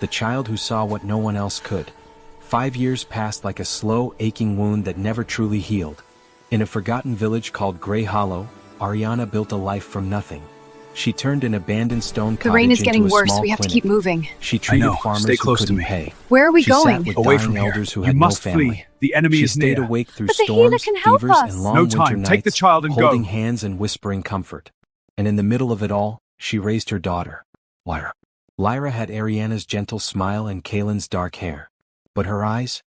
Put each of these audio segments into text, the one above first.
the child who saw what no one else could. 5 years passed like a slow, aching wound that never truly healed. In a forgotten village called Grey Hollow, Ariana built a life from nothing. She turned an abandoned stone cottage into a small clinic. The rain is getting worse, we have to keep moving. She treated farmers who couldn't pay. Where are we She going? sat with Away dying from here. elders who You had must no family. flee. The enemy She is stayed near. awake through But the healer storms, can help fevers, us. and long No winter time. nights, Take the child and holding go. hands and whispering comfort. And in the middle of it all, she raised her daughter, Lyra. Lyra had Ariana's gentle smile and Kaylin's dark hair. But her eyes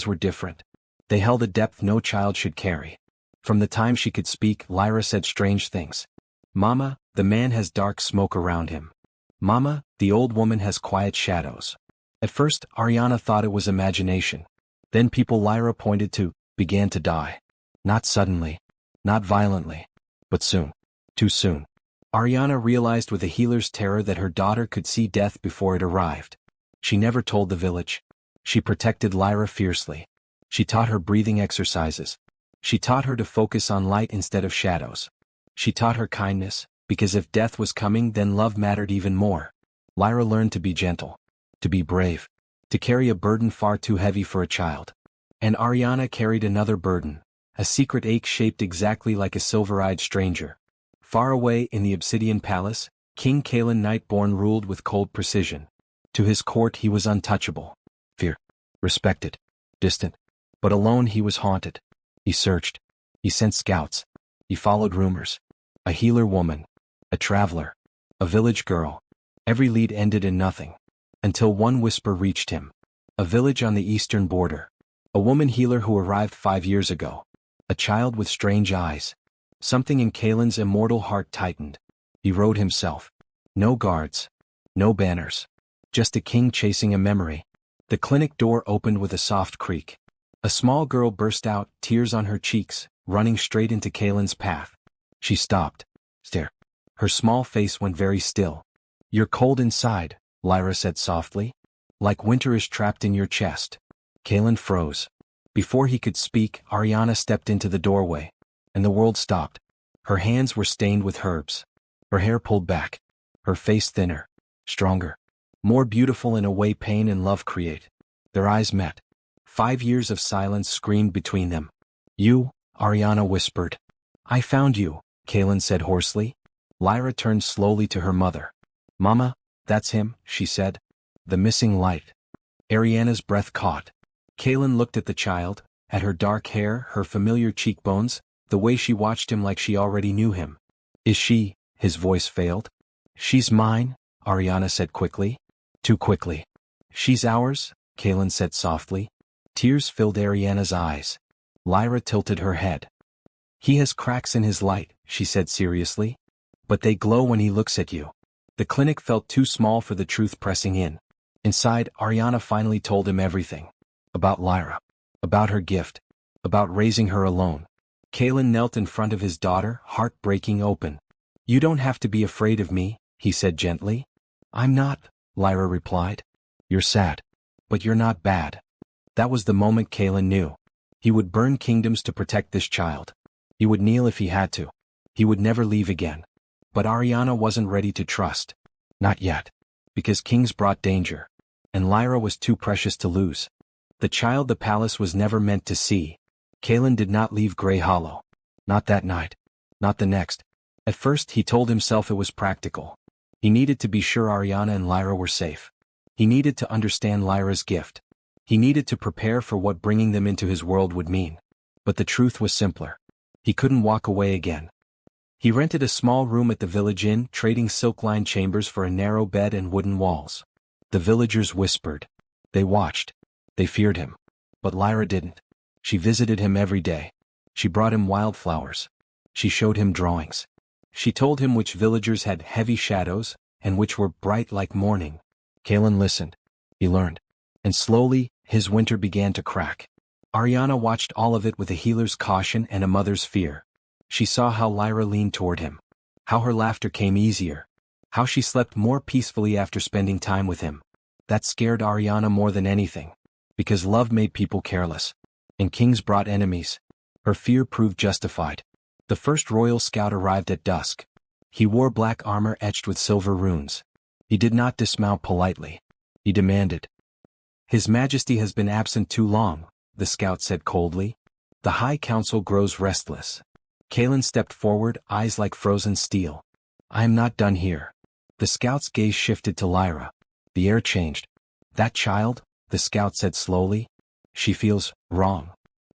were different. They held a depth no child should carry. From the time she could speak, Lyra said strange things. Mama, the man has dark smoke around him. Mama, the old woman has quiet shadows. At first, Ariana thought it was imagination. Then people Lyra pointed to began to die. Not suddenly, not violently, but soon. Too soon. Ariana realized with a healer's terror that her daughter could see death before it arrived. She never told the village. She protected Lyra fiercely. She taught her breathing exercises. She taught her to focus on light instead of shadows. She taught her kindness, because if death was coming, then love mattered even more. Lyra learned to be gentle, to be brave, to carry a burden far too heavy for a child. And Ariana carried another burden, a secret ache shaped exactly like a silver-eyed stranger. Far away in the Obsidian Palace, King Kaelin Nightborn ruled with cold precision. To his court he was untouchable, feared, respected, distant. But alone he was haunted. He searched. He sent scouts. He followed rumors. A healer woman. A traveler. A village girl. Every lead ended in nothing. Until one whisper reached him. A village on the eastern border. A woman healer who arrived 5 years ago. A child with strange eyes. Something in Kaelin's immortal heart tightened. He rode himself. No guards. No banners. Just a king chasing a memory. The clinic door opened with a soft creak. A small girl burst out, tears on her cheeks, running straight into Kaelin's path. She stopped. Stared. Her small face went very still. You're cold inside, Lyra said softly. Like winter is trapped in your chest. Kaelin froze. Before he could speak, Ariana stepped into the doorway. And the world stopped. Her hands were stained with herbs. Her hair pulled back. Her face thinner. Stronger. More beautiful in a way pain and love create. Their eyes met. 5 years of silence screamed between them. You, Ariana whispered. I found you, Kaelin said hoarsely. Lyra turned slowly to her mother. Mama, that's him, she said. The missing light. Ariana's breath caught. Kaelin looked at the child, at her dark hair, her familiar cheekbones, the way she watched him like she already knew him. Is she? His voice failed. She's mine, Ariana said quickly. Too quickly. She's ours, Kaelin said softly. Tears filled Ariana's eyes. Lyra tilted her head. He has cracks in his light, she said seriously. But they glow when he looks at you. The clinic felt too small for the truth pressing in. Inside, Ariana finally told him everything. About Lyra. About her gift. About raising her alone. Kaelin knelt in front of his daughter, heart breaking open. You don't have to be afraid of me, he said gently. I'm not, Lyra replied. You're sad. But you're not bad. That was the moment Kaelin knew. He would burn kingdoms to protect this child. He would kneel if he had to. He would never leave again. But Ariana wasn't ready to trust. Not yet. Because kings brought danger. And Lyra was too precious to lose. The child the palace was never meant to see. Kaelin did not leave Grey Hollow. Not that night. Not the next. At first he told himself it was practical. He needed to be sure Ariana and Lyra were safe. He needed to understand Lyra's gift. He needed to prepare for what bringing them into his world would mean. But the truth was simpler. He couldn't walk away again. He rented a small room at the village inn, trading silk-lined chambers for a narrow bed and wooden walls. The villagers whispered. They watched. They feared him. But Lyra didn't. She visited him every day. She brought him wildflowers. She showed him drawings. She told him which villagers had heavy shadows and which were bright like morning. Kaelin listened. He learned. And slowly, his winter began to crack. Ariana watched all of it with a healer's caution and a mother's fear. She saw how Lyra leaned toward him. How her laughter came easier. How she slept more peacefully after spending time with him. That scared Ariana more than anything. Because love made people careless. And kings brought enemies. Her fear proved justified. The first royal scout arrived at dusk. He wore black armor etched with silver runes. He did not dismount politely. he demanded. His Majesty has been absent too long, the scout said coldly. The High Council grows restless. Kaelin stepped forward, eyes like frozen steel. I am not done here. The scout's gaze shifted to Lyra. The air changed. That child, the scout said slowly. She feels wrong.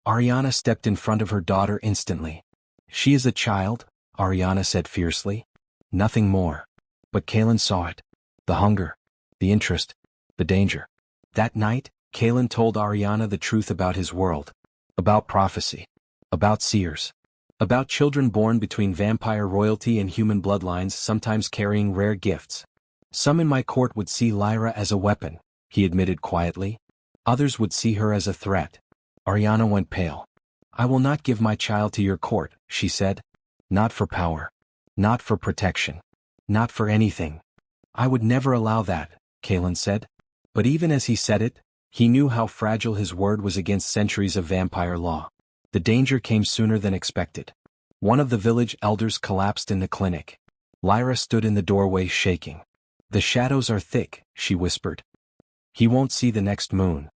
Ariana stepped in front of her daughter instantly. She is a child, Ariana said fiercely. Nothing more. But Kaelin saw it. The hunger. The interest. The danger. That night, Kaelin told Ariana the truth about his world. About prophecy. About seers. About children born between vampire royalty and human bloodlines, sometimes carrying rare gifts. Some in my court would see Lyra as a weapon, he admitted quietly. Others would see her as a threat. Ariana went pale. I will not give my child to your court, she said. Not for power. Not for protection. Not for anything. I would never allow that, Kaelin said. But even as he said it, he knew how fragile his word was against centuries of vampire law. The danger came sooner than expected. One of the village elders collapsed in the clinic. Lyra stood in the doorway shaking. The shadows are thick, she whispered. He won't see the next moon.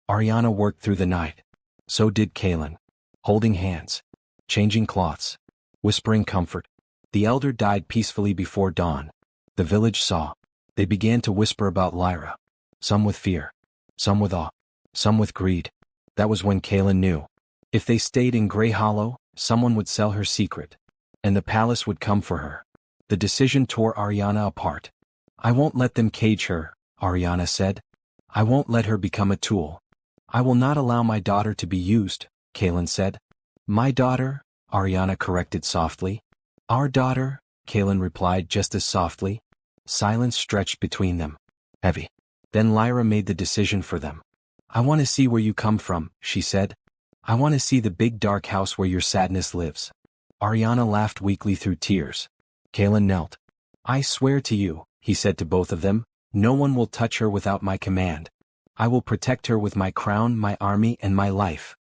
Ariana worked through the night. So did Kaelin. Holding hands. Changing cloths. Whispering comfort. The elder died peacefully before dawn. The village saw. They began to whisper about Lyra. Some with fear. Some with awe. Some with greed. That was when Kaelin knew. If they stayed in Grey Hollow, someone would sell her secret. And the palace would come for her. The decision tore Ariana apart. I won't let them cage her, Ariana said. I won't let her become a tool. I will not allow my daughter to be used, Kaelin said. My daughter, Ariana corrected softly. Our daughter, Kaelin replied just as softly. Silence stretched between them. Heavy. Then Lyra made the decision for them. I want to see where you come from, she said. I want to see the big dark house where your sadness lives. Ariana laughed weakly through tears. Kaelin knelt. I swear to you, he said to both of them, no one will touch her without my command. I will protect her with my crown, my army, and my life.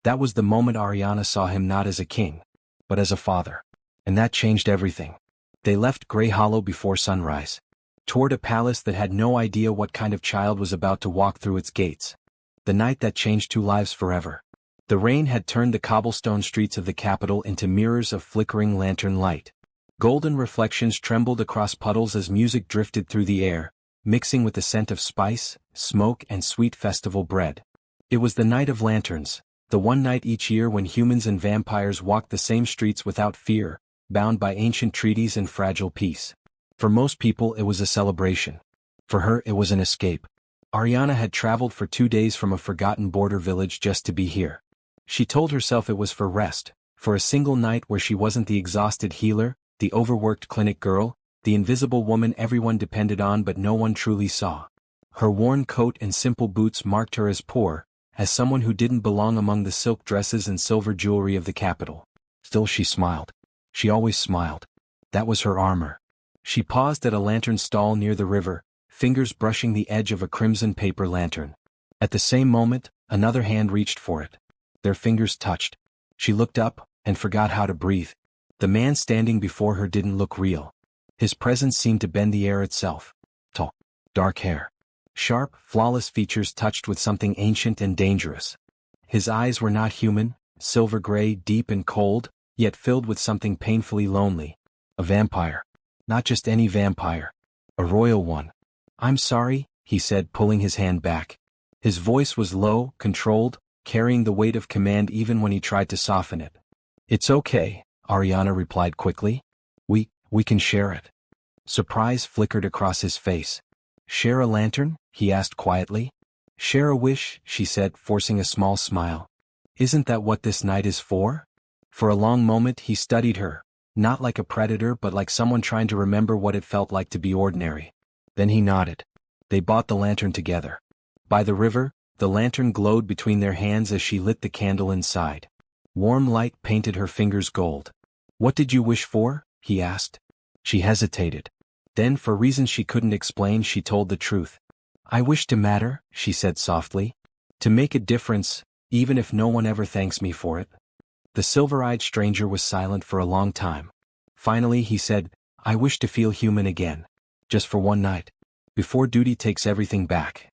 That was the moment Ariana saw him not as a king, but as a father. And that changed everything. They left Grey Hollow before sunrise. Toward a palace that had no idea what kind of child was about to walk through its gates. The night that changed two lives forever. The rain had turned the cobblestone streets of the capital into mirrors of flickering lantern light. Golden reflections trembled across puddles as music drifted through the air, mixing with the scent of spice, smoke, and sweet festival bread. It was the night of lanterns, the one night each year when humans and vampires walked the same streets without fear, bound by ancient treaties and fragile peace. For most people it was a celebration. For her it was an escape. Ariana had traveled for 2 days from a forgotten border village just to be here. She told herself it was for rest, for a single night where she wasn't the exhausted healer, the overworked clinic girl, the invisible woman everyone depended on but no one truly saw. Her worn coat and simple boots marked her as poor, as someone who didn't belong among the silk dresses and silver jewelry of the capital. Still she smiled. She always smiled. That was her armor. She paused at a lantern stall near the river, fingers brushing the edge of a crimson paper lantern. At the same moment, another hand reached for it. Their fingers touched. She looked up, and forgot how to breathe. The man standing before her didn't look real. His presence seemed to bend the air itself. Tall. Dark hair. Sharp, flawless features touched with something ancient and dangerous. His eyes were not human, silver gray, deep and cold, yet filled with something painfully lonely. A vampire. Not just any vampire. A royal one. I'm sorry, he said, pulling his hand back. His voice was low, controlled, carrying the weight of command even when he tried to soften it. It's okay, Ariana replied quickly. We can share it. Surprise flickered across his face. Share a lantern? He asked quietly. Share a wish, she said, forcing a small smile. Isn't that what this night is for? For a long moment he studied her, not like a predator but like someone trying to remember what it felt like to be ordinary. Then he nodded. They bought the lantern together. By the river, the lantern glowed between their hands as she lit the candle inside. Warm light painted her fingers gold. What did you wish for? He asked. She hesitated. Then, for reasons she couldn't explain, she told the truth. I wish to matter, she said softly. To make a difference, even if no one ever thanks me for it. The silver-eyed stranger was silent for a long time. Finally he said, I wish to feel human again. Just for one night. before duty takes everything back.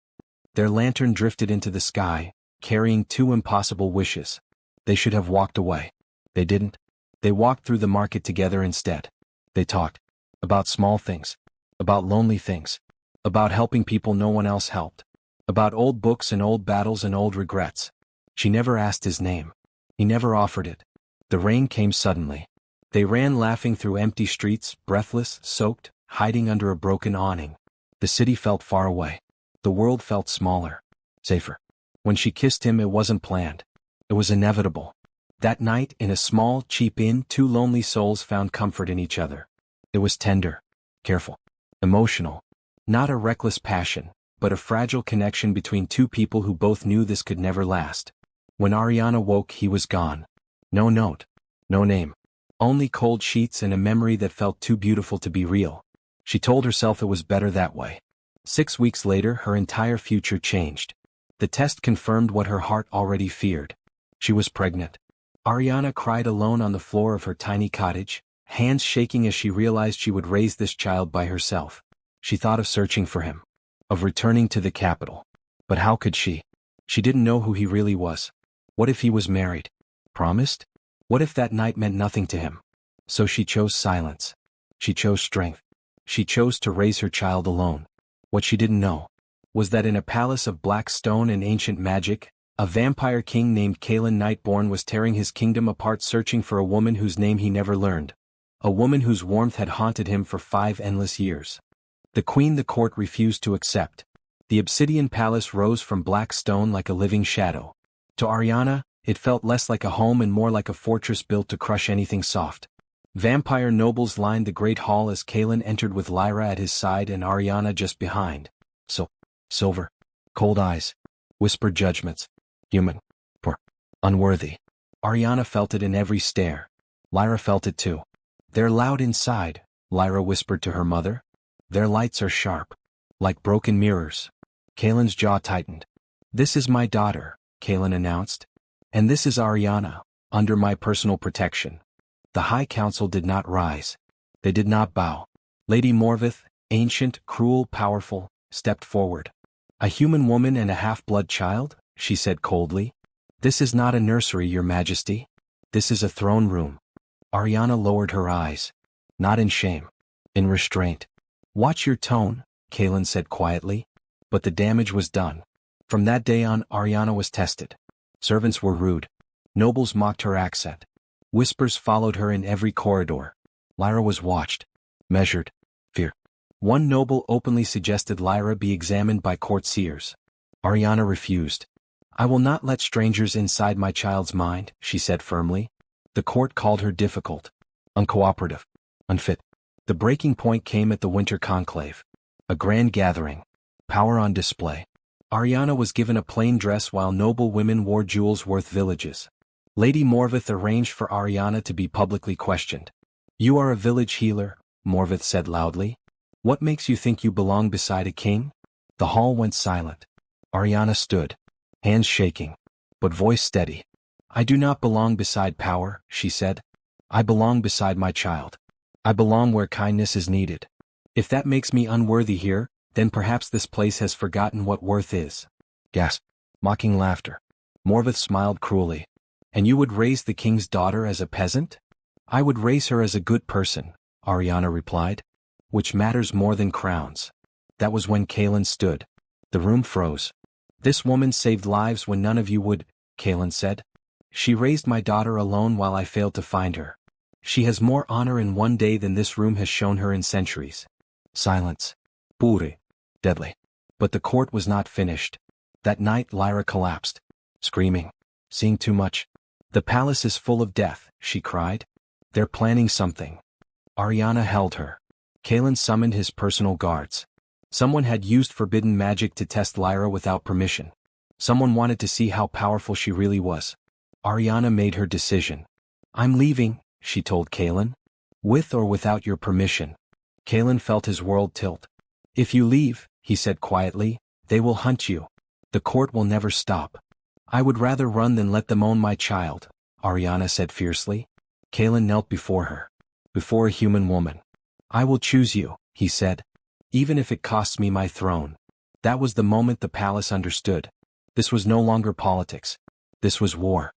Their lantern drifted into the sky, carrying two impossible wishes. They should have walked away. They didn't. They walked through the market together instead. They talked. About small things. About lonely things. About helping people no one else helped. About old books and old battles and old regrets. She never asked his name. He never offered it. The rain came suddenly. They ran laughing through empty streets, breathless, soaked, hiding under a broken awning. The city felt far away. The world felt smaller. Safer. When she kissed him, it wasn't planned. It was inevitable. That night, in a small, cheap inn, two lonely souls found comfort in each other. It was tender, careful, emotional. Not a reckless passion, but a fragile connection between two people who both knew this could never last. When Ariana woke, he was gone. No note. No name. Only cold sheets and a memory that felt too beautiful to be real. She told herself it was better that way. 6 weeks later, her entire future changed. The test confirmed what her heart already feared. She was pregnant. Ariana cried alone on the floor of her tiny cottage, hands shaking as she realized she would raise this child by herself. She thought of searching for him, of returning to the capital. But how could she? She didn't know who he really was. What if he was married? Promised? What if that night meant nothing to him? So she chose silence. She chose strength. She chose to raise her child alone. What she didn't know was that in a palace of black stone and ancient magic, a vampire king named Kalen Nightborn was tearing his kingdom apart, searching for a woman whose name he never learned. A woman whose warmth had haunted him for 5 endless years. The queen the court refused to accept. The obsidian palace rose from black stone like a living shadow. To Ariana, it felt less like a home and more like a fortress built to crush anything soft. Vampire nobles lined the great hall as Kalen entered with Lyra at his side and Ariana just behind. Silver. Cold eyes. Whispered judgments. Human. Poor. Unworthy. Ariana felt it in every stare. Lyra felt it too. They're loud inside, Lyra whispered to her mother. Their lights are sharp. Like broken mirrors. Kalen's jaw tightened. This is my daughter, Kalen announced. And this is Ariana, under my personal protection. The High Council did not rise. They did not bow. Lady Morvith, ancient, cruel, powerful, stepped forward. A human woman and a half-blood child, she said coldly. This is not a nursery, Your Majesty. This is a throne room. Ariana lowered her eyes. Not in shame. In restraint. Watch your tone, Kalen said quietly. But the damage was done. From that day on, Ariana was tested. Servants were rude. Nobles mocked her accent. Whispers followed her in every corridor. Lyra was watched. Measured. Fear. One noble openly suggested Lyra be examined by court seers. Ariana refused. I will not let strangers inside my child's mind, she said firmly. The court called her difficult, uncooperative, unfit. The breaking point came at the winter conclave. A grand gathering. Power on display. Ariana was given a plain dress while noble women wore jewels worth villages. Lady Morvith arranged for Ariana to be publicly questioned. You are a village healer, Morvith said loudly. What makes you think you belong beside a king? The hall went silent. Ariana stood, hands shaking, but voice steady. I do not belong beside power, she said. I belong beside my child. I belong where kindness is needed. If that makes me unworthy here, then perhaps this place has forgotten what worth is. Gasp. Mocking laughter. Morvith smiled cruelly. And you would raise the king's daughter as a peasant? I would raise her as a good person, Ariana replied. Which matters more than crowns. That was when Kalen stood. The room froze. This woman saved lives when none of you would, Kalen said. She raised my daughter alone while I failed to find her. She has more honor in one day than this room has shown her in centuries. Silence. Pure. Deadly. But the court was not finished. That night Lyra collapsed. Screaming. Seeing too much. The palace is full of death, she cried. They're planning something. Ariana held her. Kalen summoned his personal guards. Someone had used forbidden magic to test Lyra without permission. Someone wanted to see how powerful she really was. Ariana made her decision. I'm leaving, she told Kalen. With or without your permission. Kalen felt his world tilt. If you leave, he said quietly, they will hunt you. The court will never stop. I would rather run than let them own my child, Ariana said fiercely. Kalen knelt before her. Before a human woman. I will choose you, he said. Even if it costs me my throne. That was the moment the palace understood. This was no longer politics. This was war.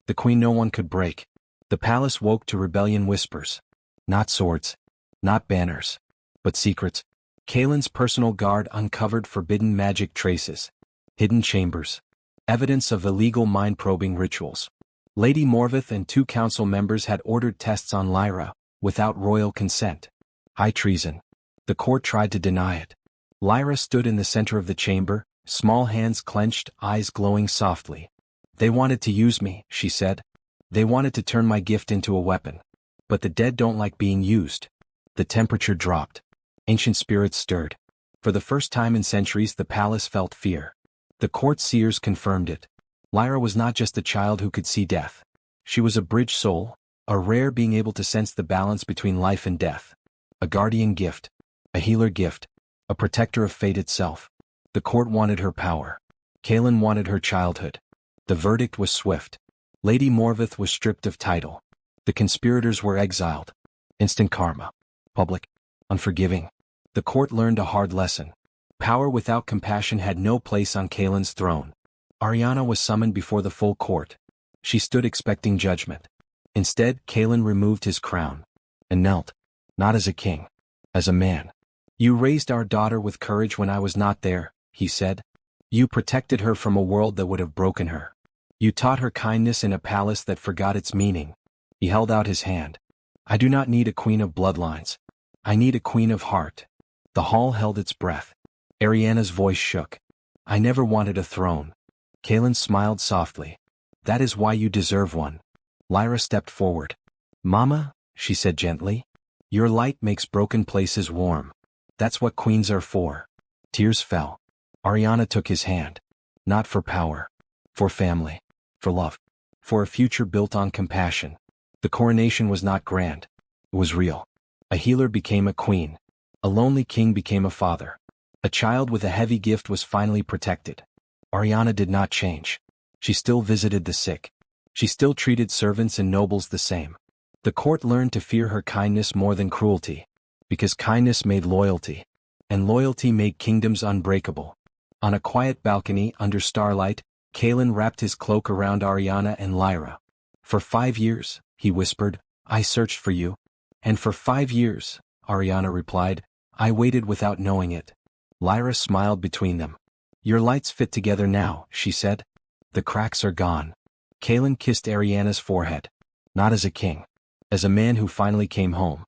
The queen no one could break. The palace woke to rebellion whispers. Not swords. Not banners. But secrets. Kaelin's personal guard uncovered forbidden magic traces. Hidden chambers. Evidence of illegal mind-probing rituals. Lady Morveth and 2 council members had ordered tests on Lyra, without royal consent. High treason. The court tried to deny it. Lyra stood in the center of the chamber, small hands clenched, eyes glowing softly. They wanted to use me, she said. They wanted to turn my gift into a weapon. But the dead don't like being used. The temperature dropped. Ancient spirits stirred. For the first time in centuries the palace felt fear. The court seers confirmed it. Lyra was not just a child who could see death. She was a bridge soul, a rare being able to sense the balance between life and death. A guardian gift. A healer gift. A protector of fate itself. The court wanted her power. Kaelin wanted her childhood. The verdict was swift. Lady Morveth was stripped of title. The conspirators were exiled. Instant karma. Public. Unforgiving. The court learned a hard lesson. Power without compassion had no place on Kaelin's throne. Ariana was summoned before the full court. She stood expecting judgment. Instead, Kaelin removed his crown. And knelt. Not as a king. As a man. You raised our daughter with courage when I was not there, he said. You protected her from a world that would have broken her. You taught her kindness in a palace that forgot its meaning. He held out his hand. I do not need a queen of bloodlines. I need a queen of heart. The hall held its breath. Ariana's voice shook. I never wanted a throne. Kaelin smiled softly. That is why you deserve one. Lyra stepped forward. Mama, she said gently. Your light makes broken places warm. That's what queens are for. Tears fell. Ariana took his hand. Not for power. For family. For love. For a future built on compassion. The coronation was not grand. It was real. A healer became a queen. A lonely king became a father. A child with a heavy gift was finally protected. Ariana did not change. She still visited the sick. She still treated servants and nobles the same. The court learned to fear her kindness more than cruelty. Because kindness made loyalty. And loyalty made kingdoms unbreakable. On a quiet balcony under starlight, Kaelin wrapped his cloak around Ariana and Lyra. For 5 years, he whispered, I searched for you. And for 5 years, Ariana replied, I waited without knowing it. Lyra smiled between them. Your lights fit together now, she said. The cracks are gone. Kaelin kissed Ariana's forehead. Not as a king. As a man who finally came home.